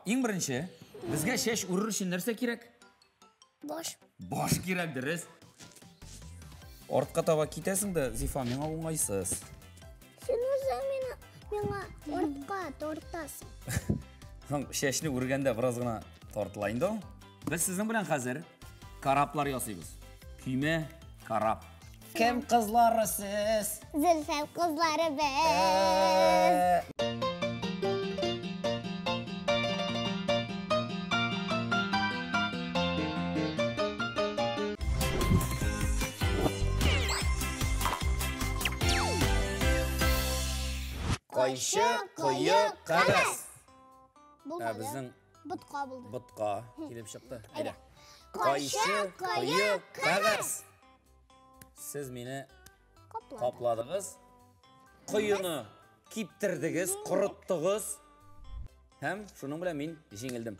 ең бірінші, бізге шеш ұрыр үшін нәрсе керек? Boş. Boş керек, дұрыс. Ортқа таба кетесіңді, Зифа, меңа оңайсыз. Sen mena ortqa tortasın. Шешіні өргенде біраз ғана тортылайын да. Біз сіздің білен қазір караплар ясайбыз. Күйме карап. Кім қызлары сіз? Zülfem kızları be. Қойшы, қойы, қағаз. Біздің Бұтқа болды. бұтқа келіп шықты. Әйді. Қойшы, қойы, қағаз. Сіз мені қапладыңыз. Қойыны кептірдіңіз, құрыттыңыз. Һәм шуның білән мен жеңілдім.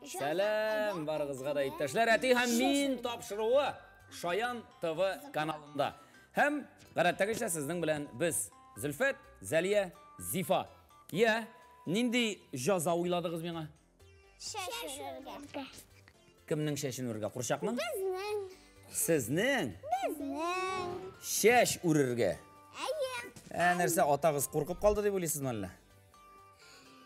Сәлем барығызға да иптәшләр. Әти һәм мен тапшыруы Шаян ТВ каналында. Һәм ғараттағыша сіздің білән біз Зülfet, Зәлия, Зифа. Иә, нендей жаза ойладыңыз меңа? Шеш өрге. Кімнің шешін өрге? Құршақның? Біздің. Сіздің? Біздің. Шеш өрерге. Әйе. Нәрсе атағыз қорқып қалды деп ойлайсыз мәлі?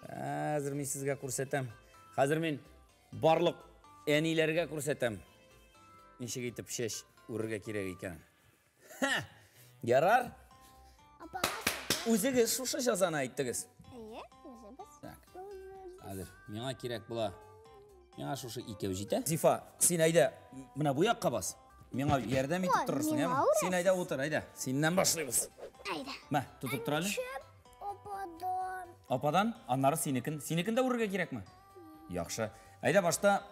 Әзір мен сізге көрсетем. Қазір мен барлық әнилерге көрсетем. Нешеге етіп шеш өрерге керек екен. Ярар? Өзігі шушы жазаны айттыңыз. Әйе, өзі біз. Әзір, меңа керек бұла. Меңа шушы екеу жейті. Зифа, сен айда мұна бұяққа бас. Меңа ердем етіп тұрырсың, әмі? Сен айда отыр, айда. Сеннен башлаймыз. Айда. Мә, тұтып тұралы. Шөп, опадан. Опадан, аннары сенекін. Сенекін де ұрырға керек ме? Яқшы. Айда башта.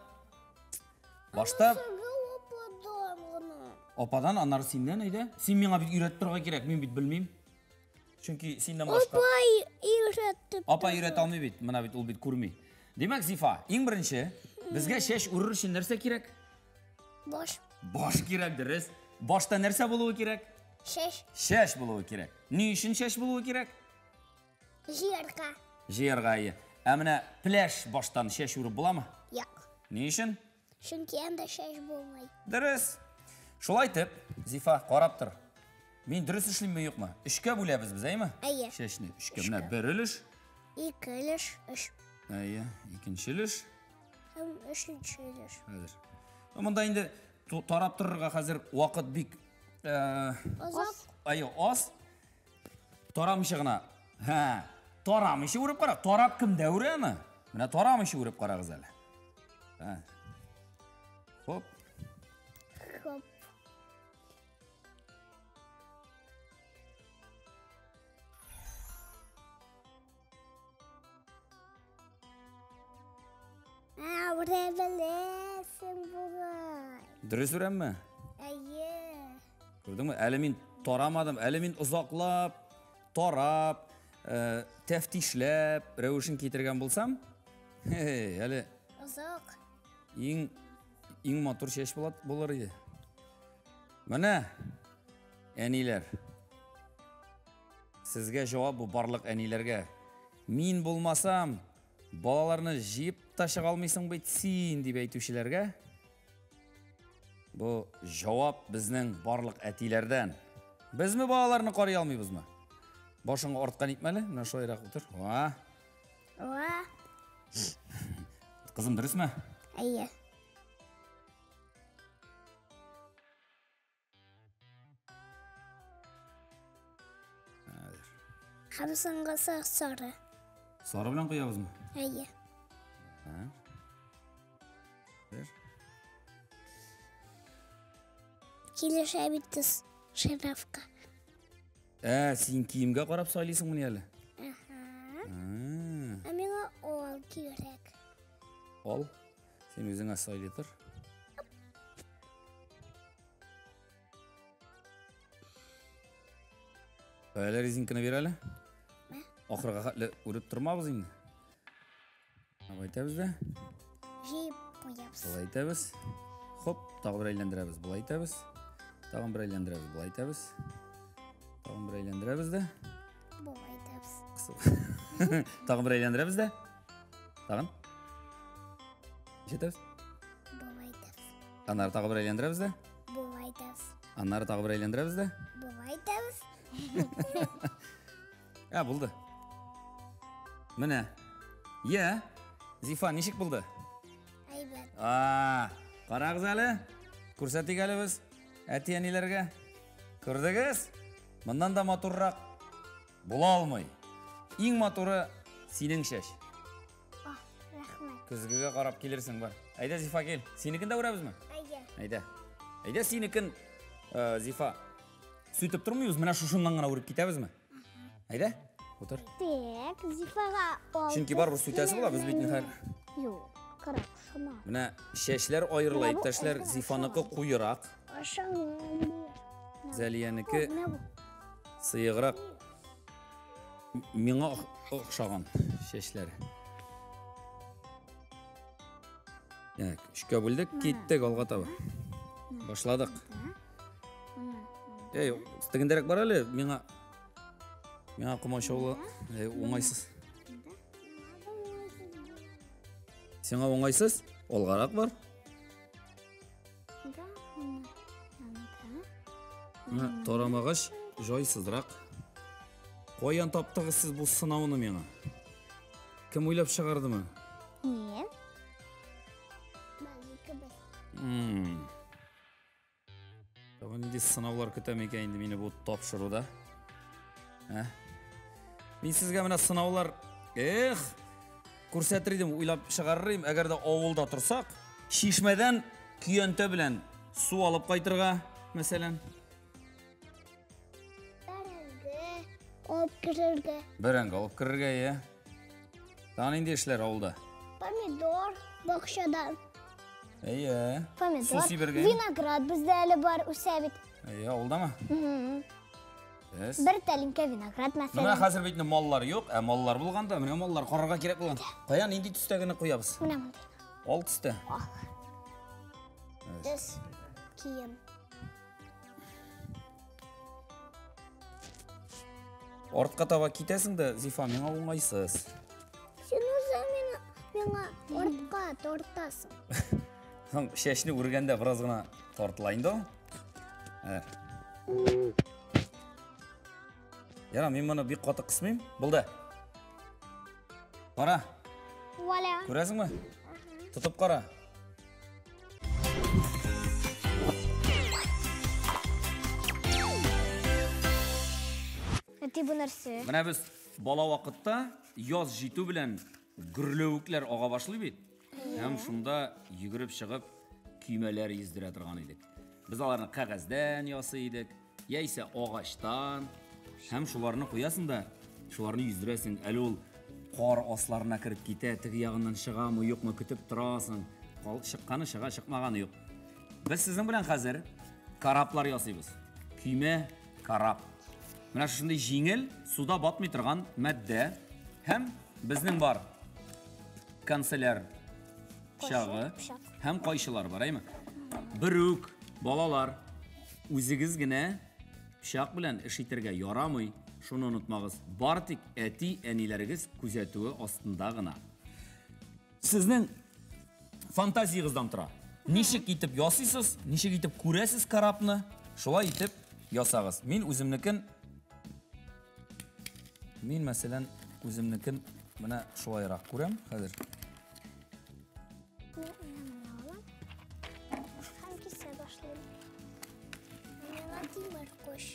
Сығы опадан ғына. Опадан, аннары сеннен, айда. Сен меңа бит үйретіп тұрға керек, мен бит білмейм. Чүнки сеннен башқа. Опай үйретіп. Апа үйрет алмай бит, мына бит, ол бит көрмей. Демек, Зифа, ең бірінші, бізге шеш ұрыр үшін нәрсе керек? Boş. Boş керек, дұрыс. Башта нәрсе болуы керек? Шеш. Шеш болуы керек. Не үшін шеш болуы керек? Жерға. Жерға, ие. Әміне пляж баштан шеш ұрып бола ма? Яқ. Не үшін? Çünkü ende şеш болмай. Дұрыс. Шолай тіп, Зифа, қарап тұр. Мен дұрыс үшлеймі yok ма? Үшке бөләбіз біз, әйме? Әйе. Шешіне. Үшке. Мына бір үліш. İki ülüş, üç. Әйе. Екінші үліш. Hem üçüncü ülüş. Әзір. Мұнда енді тарап тұрырға қазір уақыт бик Озақ. Айы, аз. Тарамышы ғына. Тарамышы өріп қара. Тарап кім дәуірі әмі? Мына тарамышы өріп қарағыз әлі. Хоп. Хоп. Buraya білесің бұғай. Дұрыс өрем ме? Әйе. Көрдің ме? Әлі мен тарамадым. Әлі мен ұзақлап, тарап, тәфтишләп, рәуішін кетірген болсам, әлі Ұзақ. ең матур шеш болар еді. Міне, әнилер. Сізге жауап бұл барлық әнилерге. Мен болмасам, балаларны жиып ташыға алмайсың бейт сен деп әйтушілерге. Бұл жауап біздің барлық әтилерден. Біз ме балаларны қарай алмайбыз ма? Башыңға ортқан итмәлі? Мына шойрақ отыр. Қызым дұрыс ма? Әйе. Хамсанға сары. Сары білен қоябыз ма? Әйе. Келеш әбіттіз шарафқа. Сен киімге қарап сайлайсың мұны әлі? Әмеңа ол керек. Ол? Сен өзіңе сайлай тұр. Әлі резинкіні бер әлі? Ақырға қатлы өріп тұрмабыз енді. Абайтабыз да? Жейіп қоябыз. Бұл айтабыз. Хоп, тағы бір айландырабыз. Бұл айтабыз. Тағын бір айландырабыз. Бұл айтабыз. Тағын бір айландырабыз да? Бұл айтабыз. Тағын бір айландырабыз да? Тағын? Жетеміз? Бувайдас. Анары тағы бір айландырамыз да? Бувайдас. Анары тағы бір айландырамыз да? Бувайдас. Болды. Міне. Зифа, нешік болды? Айбат. Қарағыз әлі. Көрсетік әлі біз. Әтиянилерге. Көрдіңіз? Мұндан да матуррақ бола алмай. Ең матуры сенің шаш. Рахмет. Күзгіге қарап келерсің бар. Айда, Зифа, кел. Сенікін да ұрабыз ма? Айда. Айда, сенікін, Зифа, сөйтіп тұрмайыз, мына шушымнан ғана ұрып кетеміз ма? Айда, отыр. Так, Зифаға ол. Чүнки бар сөйтесі бола, біз бейтін қар. Жоқ, қарап, шама. Мына шешлер айырлайып, тәшлер Зифаныкі қойырақ, Зәлиянікі сыйығырақ. Меңа ұқшаған шешлері. Үшке бөлдік, кеттік алға таба. Башладық. Стігіндерек бар әлі, меңа құмаша олы оңайсыз. Сеңа оңайсыз? Олғарақ бар. Торамағаш жойсызырақ. Қойан таптығы сіз бұл сынауыны меңа. Кім ойлап шығарды ма? Мен. Тағы неде сынаулар күтем екенді мені бұл тапшыруда. Мен сізге мына сынаулар, көрсетірдім, ойлап шығарырым. Әгер де ауылда тұрсақ, шешмеден күйенті білен су алып қайтырға, мәселен. Бірінгі алып кірірге, Тағы ненде ішілер ауылда? Помидор, бақшадан. Помидор, виноград бізде әлі бар, үсәбет. Ауылда ма? Бір тәлінке виноград, мәселен. Мына қазір бейтін маллар жоқ, маллар болғанда, міне маллар қорарға керек болған. Қаян, енді түстегіні қоябыз? Мына мұндай. Ол түсті? Түс, киім. Ортқа таба кетесіңді, Зифа, меңа оңайсыз. Сен өзі меңа ортқа тортасың. Шешіні өргенде біраз ғына тортылайын да. Яра, мен мұны бек қаты қысмайым. Бұлды. Қара. Көресің ме? Тұтып қара. Мына біз бала вақытта яз жету білән гүрлеуіклер аға башлы бейт. Әм шында югіріп шығып күймелер ездіре тұрған едік. Біз аларны қағазден ясы едік, яйсе ағаштан. Әм шуларны қоясың да, шуларны ездіресің. Әлі ол қар асларына кіріп кете, тігі яғынан шыға мұ, yok мұ күтіп тұрасың. Шыққаны шыға, шықмағаны yok. Біз сіздің білән қазір караплар ясыйбыз. Күйме, карап. Мына шындай жеңіл, суда батмай тұрған мәдді, һәм біздің бар канцеляр пышағы, һәм қайшылар бар, әйме? Бір өк, балалар, өзігіз гіне пышақ білән ішетерге ярамай, шуны ұнытмағыз. Бар тек әти әнелеріңіз күзетуі астында ғына. Сіздің фантазиғыздан тұра. Нешік етіп ясыйсыз, нешік етіп көресіз карапны, шулай етіп ясағыз. Мен мәселен өзімнікін мұна шулайырақ көрем, қазір. Хангisi başlayayım. Ben atayım koş.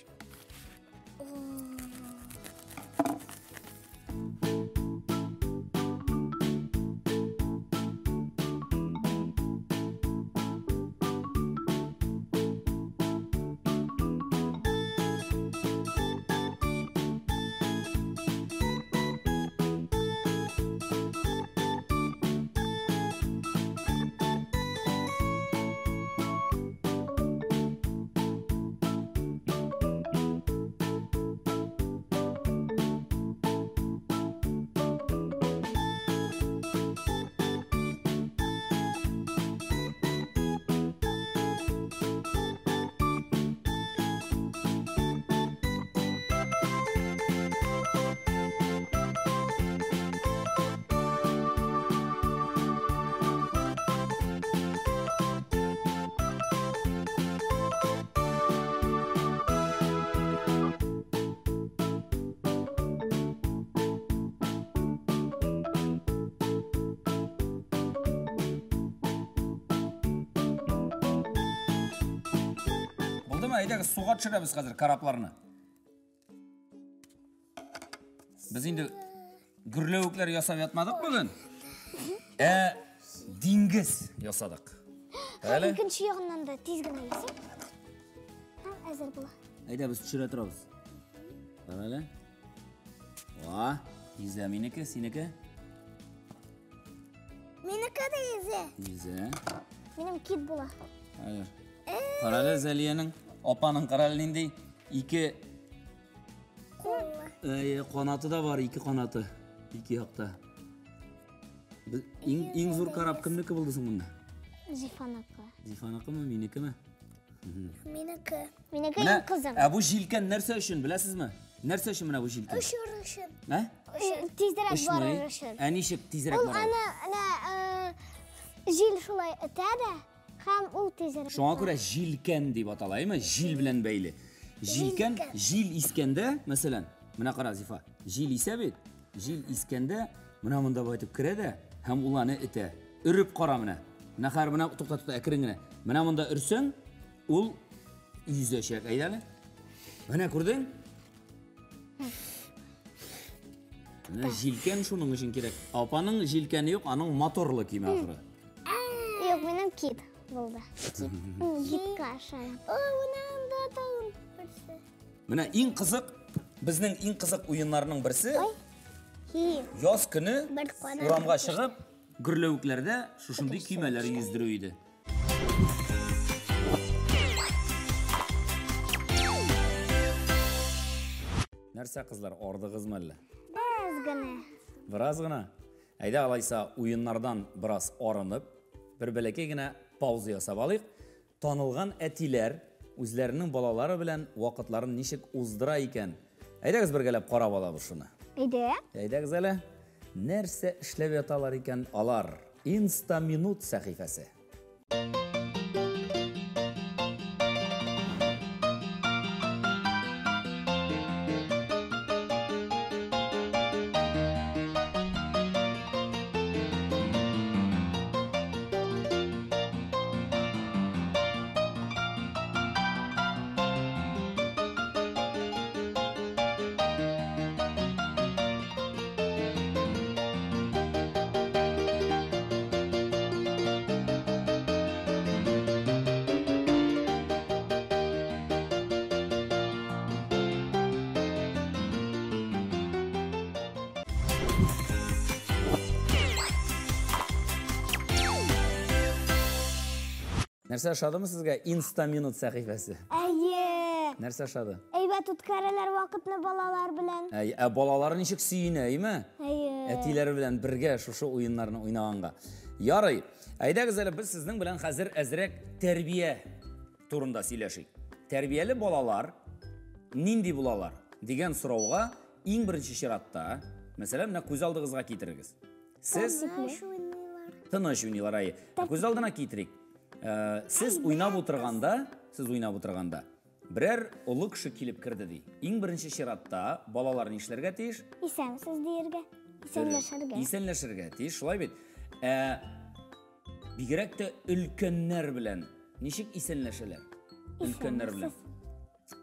Bo'ldimi? Aydaga suvga tushiramiz hozir karaplarni. Biz endi gurlovuklar yasab yotmadik bugun. Dengiz yasadik. Hali? Ikkinchi yog'idan da tezgina yasang. Ha, hazır bo'la. Ayda biz tushira turamiz. Hali? Va, izla meniki, seniki. Meniki da izi. Izla. Menim kit bo'la. Hayır. Qarali Zaliyaning opaning qaralindey ikki qanoti da var, ikki qanoti. Ikki yoqda. Eng zo'r qarab kimniki bo'ldi bunda? Zifanaki. Zifanakimi, menikimi? Meniki. Meniki eng qizim. Bu jilkan narsa uchun bilasizmi? Narsa uchun mana bu jilkan. Ushur. Ha? Tezroq borishir. Anishib tezroq boradi. Ana jil shulay o'tadi. Ham u tezroq. Shunga ko'ra jilkan deb atalaymi? Jil bilan bayli. Jilkan, jil iskanda, masalan, mana qara Zifa. Jil isabet. Jil iskanda mana bunda bo'ytib kiradi, ham ularni ita. Urib qara mana. Nahar buni to'xtatib akringni. Mana bunda ursang, ul yuzlashak aydali. Mana ko'rding? Mana jilkan shuning uchun kerak. Opaning jilkani yo'q, aning motorli kiyimi oxiri. Yo'q, menim kit bo'ldi. Kit qarshi. Undan da birsi. Mana eng qiziq, bizning eng qiziq o'yinlarning birisi yoz kuni Bir uramga chiqib, gurlovuklarda shunday kiyimlar yuzdiruvdi. Narsa qizlar, ordig'izmalla? Birazgina. Ayda alaysa o'yinlardan biroz orinib, bir balakagina pauza yasab olaylik. Tanilgan atilar o'zlarining bolalari bilan vaqtlarini nishik o'zdira ekan. Aydagiz birgalab qarab olamiz shuni. Aydagiz ala. Narsa ishlab yotalar ekan alar. Insta minut sahifasi. Narsa aşadımı sizga Insta minut sahifasi? Narsa aşadı? Aybat o'tqaralar vaqtni bolalar bilan. Bolalar nishik suyunaymi? Atilar bilan birga shu o'yinlarni o'ynaganga. Yo'ray. Aydagiz biz sizning bilan hozir azrak tarbiya turunda сөйләшик. Tarbiyali bolalar nindi bolalar degan so'rovga eng birinchi shiratda, masalan, mana ko'z oldingizga keltirigiz. Siz tinish o'yinlar ay. Ko'z oldina keltirik. Siz o'ynab o'tirganda biror ulug' kishi kelib kirdi dey. Eng birinchi shiratda bolalar nishlarga tesh? Isansiz deyirga. Isanlashirga tesh, shulay bit. Bigrakda ulkanlar bilan nishik isanlashalar? Ulkanlar bilan.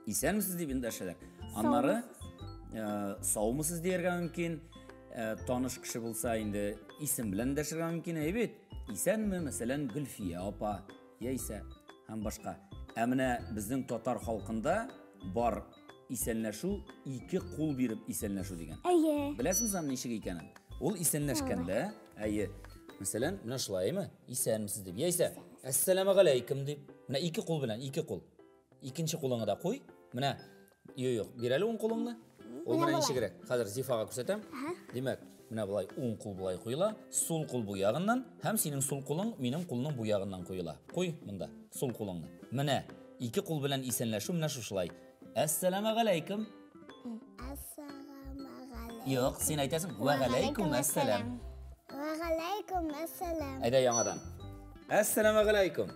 Isanmisiz deb indashalar. Anlari sog'misiz deyirga mumkin. Tanish kishi bo'lsa endi ism bilan indashirga mumkin, aytib. İsenmi mesela Gülfiye opa, yeyse hem başka. Emine bizning Tatar halkında bar isenleşu, iki kul birip isenleşu degen. Bilasizmi sen nişik ekanin? Ol isenleşkende, mesela buna şulay mı? İsenmisiz deb. Yeyse, assalamu alaykum deb. Buna iki kul bilen, iki kul. İkinci kulunu da koy. Buna yo'q, berali o'ng qo'lingni. O bilan ishi kerak. Hozir Zifaga ko'rsatam. Demak, mana bulay o'ng qo'l bulay qo'yila, sol qo'l bu yog'indan, ham sening sol qo'ling mening qo'limning bu yog'indan qo'yila. Qo'y bunda sol qo'lingni. Mana ikki qo'l bilan isanlashuv mana shulay. Assalomu alaykum. Assalomu alaykum. Yo'q, sen aytasan va alaykum assalom. Va alaykum assalom. Ayda yangadan. Assalomu alaykum.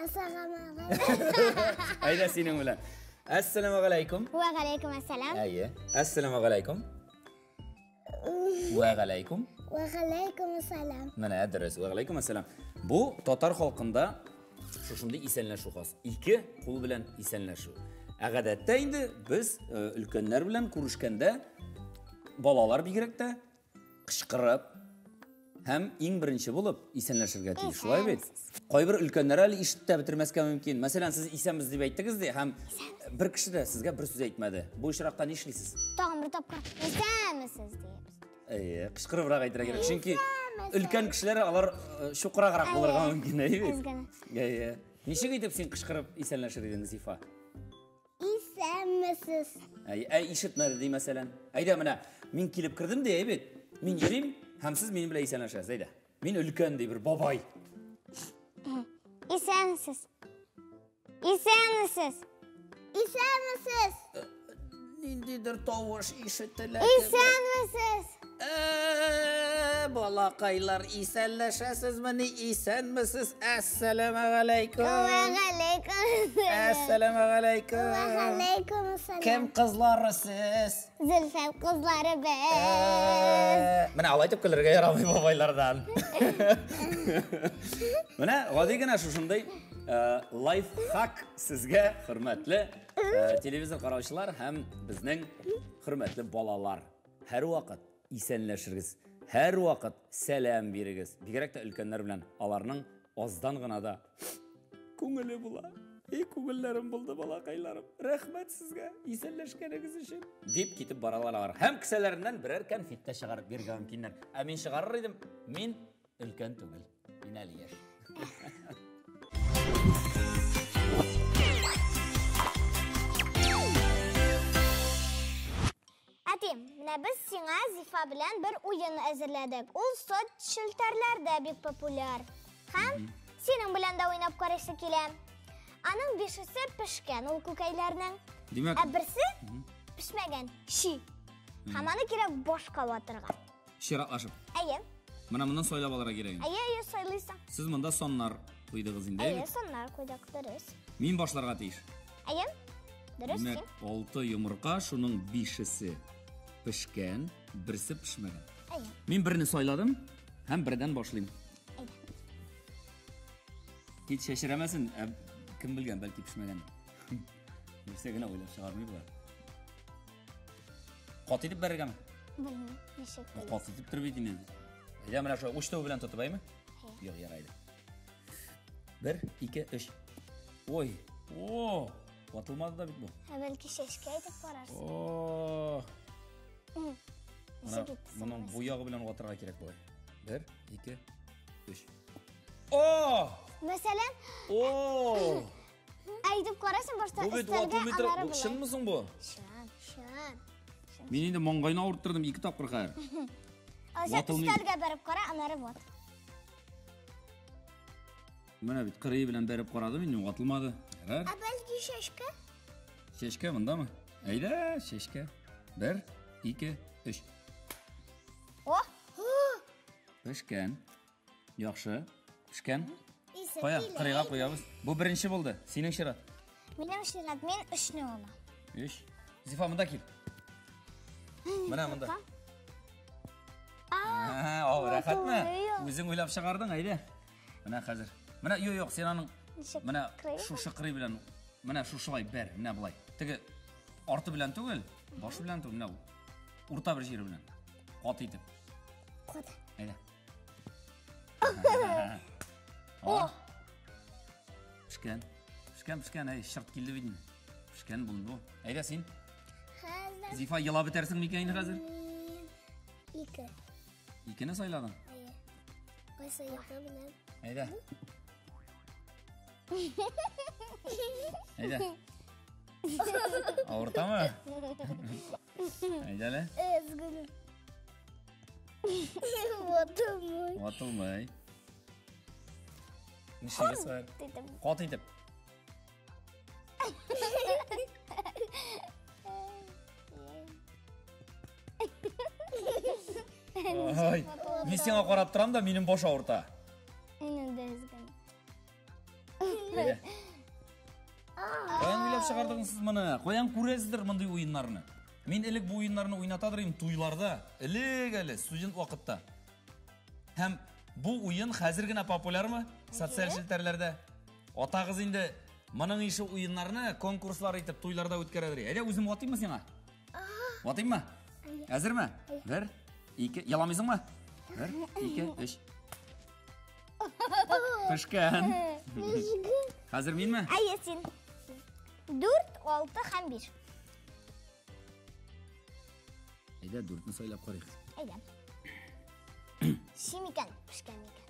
Assalomu alaykum. Ayda sening bilan. Assalomu alaykum. Va alaykum assalom. Ayye. Assalomu alaykum. Va alaykum. Va alaykum assalom. Mana adres va alaykum assalom. Bu Tatar xalqında Шушындай исәнләшү хас. Ике кул белән исәнләшү. Гадәттә инде без өлкәннәр белән күрешкәндә балалар бигрәк тә кычкырып һәм иң беренче булып исәнләшергә тиеш, шулай бит? Кайбер өлкәннәр әле ишетә бетермәскә мөмкин. Мәсәлән, сез исәнбез дип әйттегез дә һәм бер кеше дә сезгә бер сүз әйтмәде. Бу очракта ни эшлисез? Тагын бер тапкыр. Исәнмесез диебез. Кычкырыбрак әйтергә кирәк. Чөнки өлкән кешеләр алар шукраграк булырга мөмкин, әйе. Ничек итеп син кычкырып исәнләшер идең, Зифа? Исәнмесез. Ишетмәде ди, мәсәлән. Әйдә, менә мин килеп кердем ди, бит. Мин йөрим, һәм сез минем белән исәнләшәсез, әйдә. Мин өлкән ди, бер бабай. Исәнмесез. Исәнмесез. Исәнмесез. Ниндидер тавыш ишетелә. Исәнмесез. Балакайлар, исәнләшәсезме, исәнмесез? Әссәламу алейкум. Әссәламу алейкум. Кем кызлары сез? Зөлфәт кызлары без. Менә алай итеп көләргә ярамый бабайлардан. Менә гади генә шушындай лайфхак сезгә, хөрмәтле телевизор караучылар һәм безнең хөрмәтле балалар. Һәр вакыт исәнләшергез, һәр вакыт сәлам бирегез. Бигрәк тә өлкәннәр белән аларның аздан гына да күңеле була. Күңелләрем булды, балакайларым. Рәхмәт сезгә исәнләшкәнегез өчен. Дип китеп баралар. Һәм кесәләреннән берәр конфет тә чыгарып бирергә мөмкиннәр. Ә мин чыгарыр идем. Мин өлкән түгел. Мин әле яшь. Әтем, менә без сиңа Зифа белән бер уен әзерләдек. Ул соцшелтәрләрдә бик популяр. Һәм синең белән дә уйнап карыйсы килә. Аның 5-се пешкән ул күкәйләрнең. Димәк, Ә берсе пешмәгән. Ши. Һәм аны кирәк башка ватырга. Ширатлашып. Әйе. Менә моннан сайлап алырга кирәк. Әйе, сайлыйсың. Сез монда соннар куйдыгыз инде. Әйе, соннар куйдык, дөрес. Мин башларга тиеш. Әйе. Дөрес син. 6 йомырка, шуның 5-се пешкән, берсе пешмәгән. Әйе. Мин берне сайладым һәм бердән башлыйм. Әйе. Кит шәшерәмәсен, кем белгән, бәлки пешмәгән. Нәрсә генә уйлап чыгармый булар. Кат итеп бәрергәме? Белмим, ничек. Кат итеп торып бит инде. Әйдә, менә шулай учтау белән тотып әйме? Юк, ярайды. 1, 2, 3. Ой, ватылмады да бит бу. Бәлки шешкә әйтеп барарсың. Моның бу ягы белән ватырга кирәк булай. 1, 2, 3. Мәсәлән, әйтеп карасың башта Бу бит өстәлгә ватылмый анары торып, шынмы соң бу? Шын. Мин инде маңгайны авырттырдым 2 тапкыр хәер. Ватылмый. Өстәлгә бәреп кара, анары ват. Менә бит кырые белән бәреп карадым, инде ватылмады. Ә бәлки шешкә? Шешкә мондамы? Әйдә, шешкә. 1, 2, 3. Пешкән. Яхшы. Пешкән. Кая, кырыйга куябыз. Бу беренче булды. Синең чират. Минем чират, мин 3-не алам. 3. Зифа, монда кил. Менә монда. Рәхәтме? Үзең уйлап чыгардың, әйдә. Менә хәзер. Менә юк, сен аның менә шушы кырый белән, менә шушылай бәр, менә булай. Теге арты белән түгел, башы белән түгел, менә урта бер җире белән. Кат итеп. Кат. Әйдә. Пешкән. Пешкән, әй, шырт килде бит. Пешкән булды бу. Әйдә син. Зифа, елап бетерсең микән хәзер? 2. 2-не сайладың. Кайсы якта белән? Әйдә. Әйдә. Авыртамы? Әйдә лә. Эзгүле. Ватылмай. Нишеге сайыр? Кат итеп. Мин сиңа карап торам да, минем баш авырта. Минем дә эзгүле. Әйдә. Каян уйлап чыгардыгыз сез моны? Каян күрәсездер мондый уеннарны? Мин элек бу уеннарны уйнатадыр идем туйларда, элек әле студент вакытта. Һәм бу уен хәзер генә популярмы социаль челтәрләрдә? Атағыз енді мұның іші ойынларны конкурслар етіп тойларда өткереді. Әйде өзім отайым ма сеңа? Отайым ма? Әзір ме? 1, 2, яламайсың ма? 1, 2, 3. Пішкен. Қазір мен ме? Әйе сен. 4, 6 һәм 5. Әйде 4-ні сойлап қорайық. Әйде. Шим екен, пішкен екен.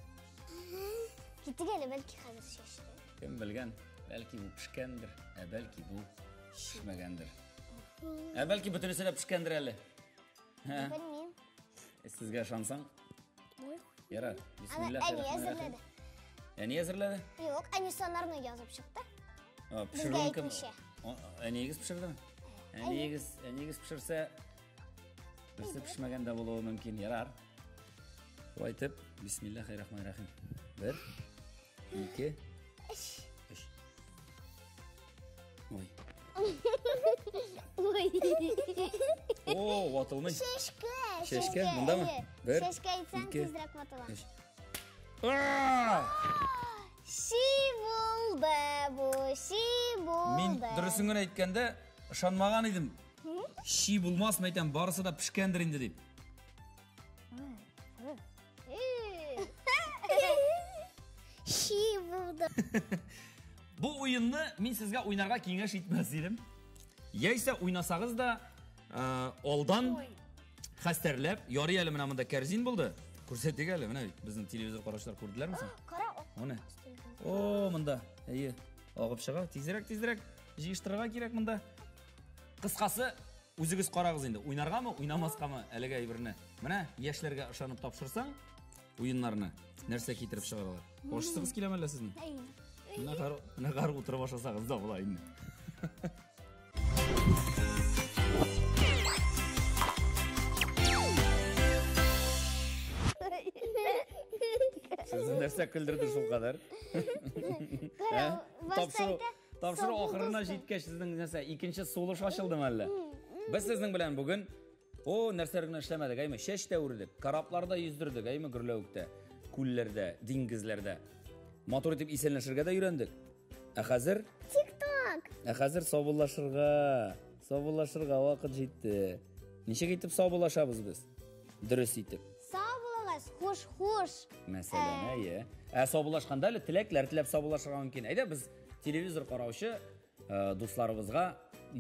Кетті келі бәлкі қазір шешті. Кім білген? Бәлкі бұл пішкендір, бәлкі бұл пішмегендір. Бәлкі бүтінісі пішкендір әлі. Білмеймін. Сізге шансаң? Ярар. Әне әзірледі. Әне әзірледі? Yok, әне сонарны язып шықты. Бізге айтмеше. Әнегіз пішірді ме? Әнегіз пішірсе, бірсі пішмегенде болуы мүмкін. Ярар. Айтып, бисмиллахиррахманиррахим. 1, 2, 3. Ой. О, ватылмай. Шешке, мұнда ма? 1, 2, 3. Ши болды бұ, ши болды. Мен дұрысыңын айткенде, шанмаған едім. Ши болмасын айтам, барысы да пішкендірінде деп. Ши болды. Бұл ойынны мен сізге ойнарға кеңеш етмес едім. Яйса ойнасағыз да олдан қастерлеп, яры әлі мына мұнда кәрзин болды. Көрсеттек әлі, мына біздің телевизор қараушылар көрділер ме сен? Қара. Оны. О, мұнда. Әйе, ағып шыға. Тезірек. Жиыштырға керек мұнда. Қысқасы, өзігіз қарағыз енді. Ойнарға ма, ойнамасқа ма әлігі айбіріне. Мына, ешілерге ұшанып тапшырсаң, ойынларына нәрсе кетіріп шығаралар. Қошысығыз келемелі сіздің? Мына қары отырып ашасағыз да бұла енді. Сіздің нәрсе күлдірді сол қадар. Тапшыру ақырына жеткеш сіздің нәрсе екінші солы шашылды мәлі. Біз сіздің білән бүгін нәрселерін ішлемедік, әйме шеште өрдік, карапларда юздірдік, әйме күрлеуікті, күллерді, дингізлерді. Мотор етіп иселінішірге де үйрендік. Әқазір? Тик-ток. Әқазір сабылашырға вақыт жетті. Неше кетіп сабылашабыз біз? Дұрыс етіп. Сабылығыз, хуш-хуш. Мәселен, әйе. Сабылашқанда әлі тілеклер тілеп сабылашырға мүмкін. Әйде біз телевизор қараушы достарымызға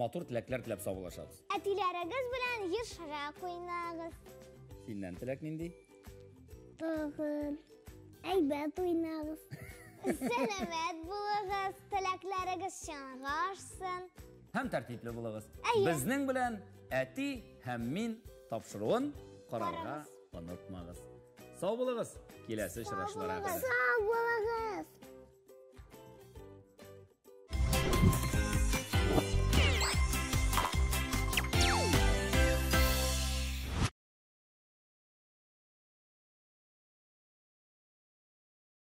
матур тілеклер тілеп сабылашабыз. Әтилеріңіз білән ешірақ ойнағыз. Сеннен тілек нендей? Бұғын, әйбәт ойнағыз. Сәлемет болығыз, тілеклеріңіз шаңғашсын. Һәм тәртиплі болығыз. Біздің білән әти һәм мен тапшыруын қарарға ұнытмағыз. Сау болығыз, келесі шырашыларға. Сау болығыз.